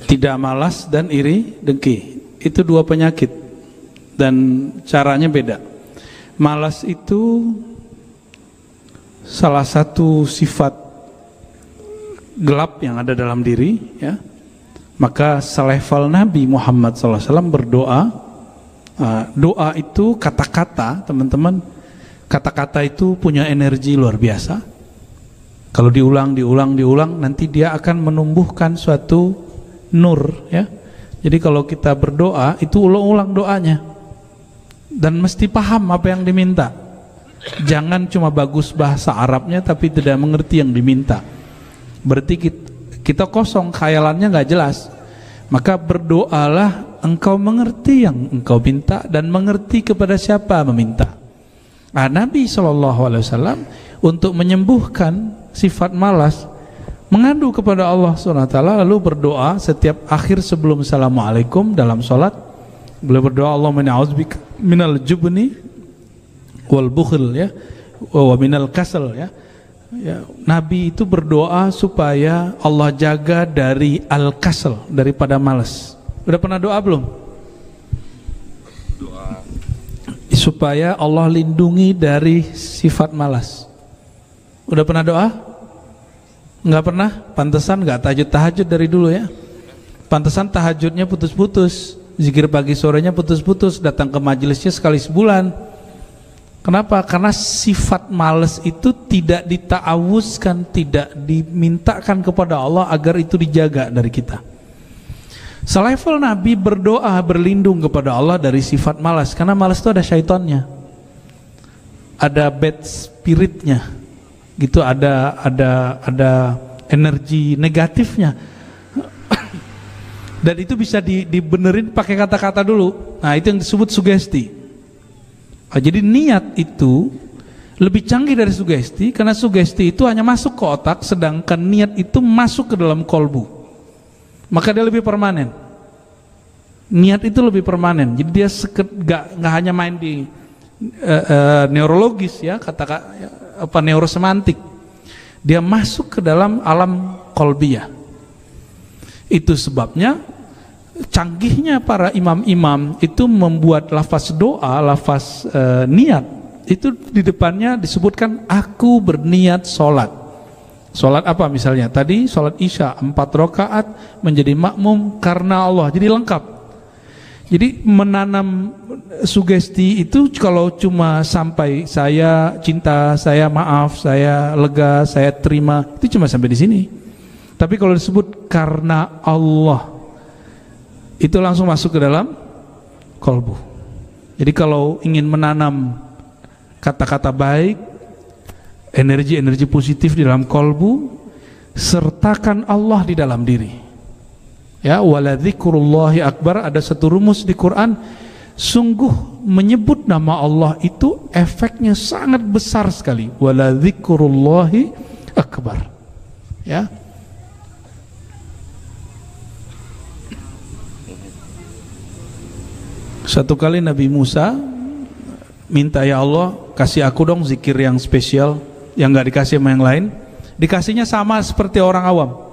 Tidak malas dan iri dengki. Itu dua penyakit dan caranya beda. Malas itu salah satu sifat gelap yang ada dalam diri, ya. Maka selevel Nabi Muhammad SAW berdoa. Doa itu kata-kata, teman-teman. Kata-kata itu punya energi luar biasa. Kalau diulang, nanti dia akan menumbuhkan suatu nur, ya. Jadi kalau kita berdoa itu ulang-ulang doanya dan mesti paham apa yang diminta. Jangan cuma bagus bahasa Arabnya tapi tidak mengerti yang diminta. Berarti kita kosong, khayalannya nggak jelas. Maka berdoalah engkau mengerti yang engkau minta dan mengerti kepada siapa meminta. Nabi SAW untuk menyembuhkan sifat malas mengadu kepada Allah SWT, lalu berdoa setiap akhir sebelum assalamualaikum dalam sholat. Beliau berdoa, Allahumma inni a'udzubika minal jubni wal bukhl, ya, wa minal kasal, ya. Nabi itu berdoa supaya Allah jaga dari al-kasal, daripada malas. Udah pernah doa belum? Doa supaya Allah lindungi dari sifat malas. Udah pernah doa? Enggak pernah? Pantesan enggak tahajud dari dulu, ya. Pantesan tahajudnya putus-putus, zikir pagi sorenya putus-putus, datang ke majelisnya sekali sebulan. Kenapa? Karena sifat malas itu tidak dita'awuzkan, tidak dimintakan kepada Allah agar itu dijaga dari kita. Selevel Nabi berdoa berlindung kepada Allah dari sifat malas, karena malas itu ada syaitannya, ada bad spiritnya, gitu, ada energi negatifnya. Dan itu bisa dibenerin pakai kata-kata dulu. Nah, itu yang disebut sugesti. Jadi niat itu lebih canggih dari sugesti, karena sugesti itu hanya masuk ke otak, sedangkan niat itu masuk ke dalam kolbu. Maka dia lebih permanen. Niat itu lebih permanen. Jadi dia nggak hanya main di neurologis, ya, neurosemantik. Dia masuk ke dalam alam kolbiyah. Itu sebabnya canggihnya para imam-imam itu membuat lafaz doa, lafaz niat itu di depannya disebutkan aku berniat sholat. Sholat apa misalnya? Tadi sholat isya 4 rakaat menjadi makmum karena Allah, jadi lengkap. Jadi menanam sugesti itu kalau cuma sampai saya cinta, saya maaf, saya lega, saya terima, itu cuma sampai di sini. Tapi kalau disebut karena Allah, itu langsung masuk ke dalam kolbu. Jadi kalau ingin menanam kata-kata baik, energi-energi positif di dalam kolbu, sertakan Allah di dalam diri. Ya, waladzikrullahi akbar, ada satu rumus di Quran, sungguh menyebut nama Allah itu efeknya sangat besar sekali. Waladzikrullahi akbar. Ya. Satu kali Nabi Musa minta, ya Allah kasih aku dong zikir yang spesial yang gak dikasih sama yang lain. Dikasihnya sama seperti orang awam.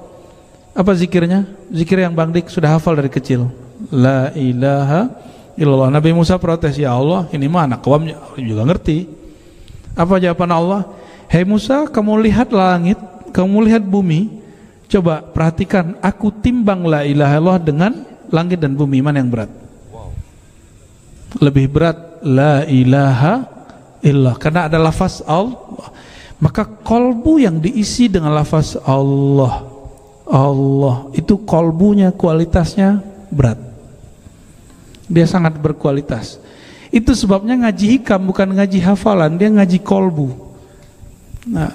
Apa zikirnya? Zikir yang Bang Dik sudah hafal dari kecil, la ilaha illallah. Nabi Musa protes, ya Allah ini mah anak awam juga ngerti. Apa jawaban Allah? Hei Musa, kamu lihat langit, kamu lihat bumi, coba perhatikan, aku timbang la ilaha illallah dengan langit dan bumi, mana yang berat? Lebih berat la ilaha illallah, karena ada lafaz Allah. Maka kolbu yang diisi dengan lafaz Allah, Allah itu kolbunya kualitasnya berat, dia sangat berkualitas. Itu sebabnya ngaji hikam bukan ngaji hafalan, dia ngaji kolbu. Nah,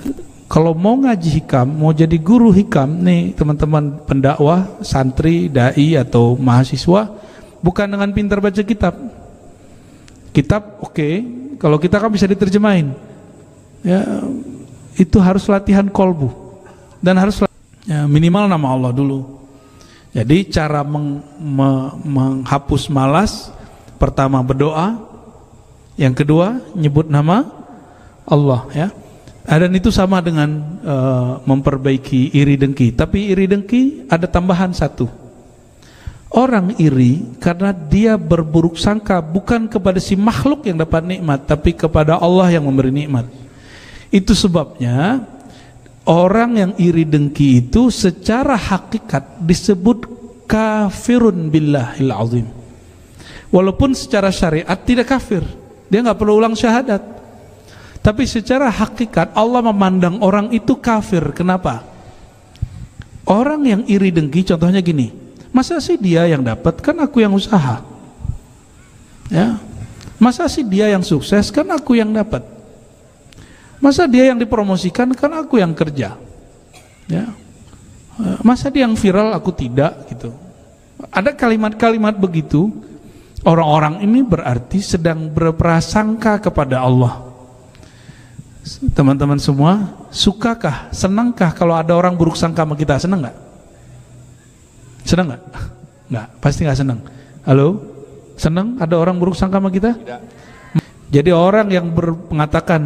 kalau mau ngaji hikam, mau jadi guru hikam nih teman-teman pendakwah, santri, dai atau mahasiswa, bukan dengan pintar baca kitab. Kitab oke, kalau kita kan bisa diterjemahin, ya, itu harus latihan kolbu dan harus ya, minimal nama Allah dulu. Jadi cara menghapus malas, pertama berdoa, yang kedua nyebut nama Allah, ya. Dan itu sama dengan memperbaiki iri dengki. Tapi iri dengki ada tambahan satu, Orang iri karena dia berburuk sangka bukan kepada si makhluk yang dapat nikmat, tapi kepada Allah yang memberi nikmat. Itu sebabnya orang yang iri dengki itu secara hakikat disebut kafirun billahil azim. Walaupun secara syariat tidak kafir, dia nggak perlu ulang syahadat. Tapi secara hakikat Allah memandang orang itu kafir. Kenapa? Orang yang iri dengki contohnya gini, masa sih dia yang dapat, kan aku yang usaha, ya. Masa sih dia yang sukses, kan aku yang dapat. Masa dia yang dipromosikan, kan aku yang kerja, ya. Masa dia yang viral, aku tidak, gitu. Ada kalimat-kalimat begitu. Orang-orang ini berarti sedang berprasangka kepada Allah. Teman-teman semua, sukakah, senangkah kalau ada orang buruk sangka sama kita? Senang nggak? Senang nggak? Nggak, pasti nggak senang. Halo, senang ada orang buruk sangka sama kita? Tidak. Jadi orang yang mengatakan,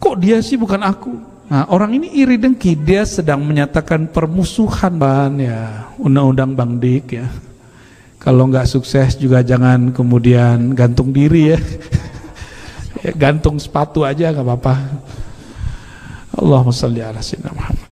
kok dia sih bukan aku? Nah, orang ini iri dengki, dia sedang menyatakan permusuhan. Ya, undang-undang Bang Dik ya. Kalau nggak sukses juga jangan kemudian gantung diri ya. Ya, gantung sepatu aja nggak apa-apa. Allahumma shalli ala sayyidina Muhammad.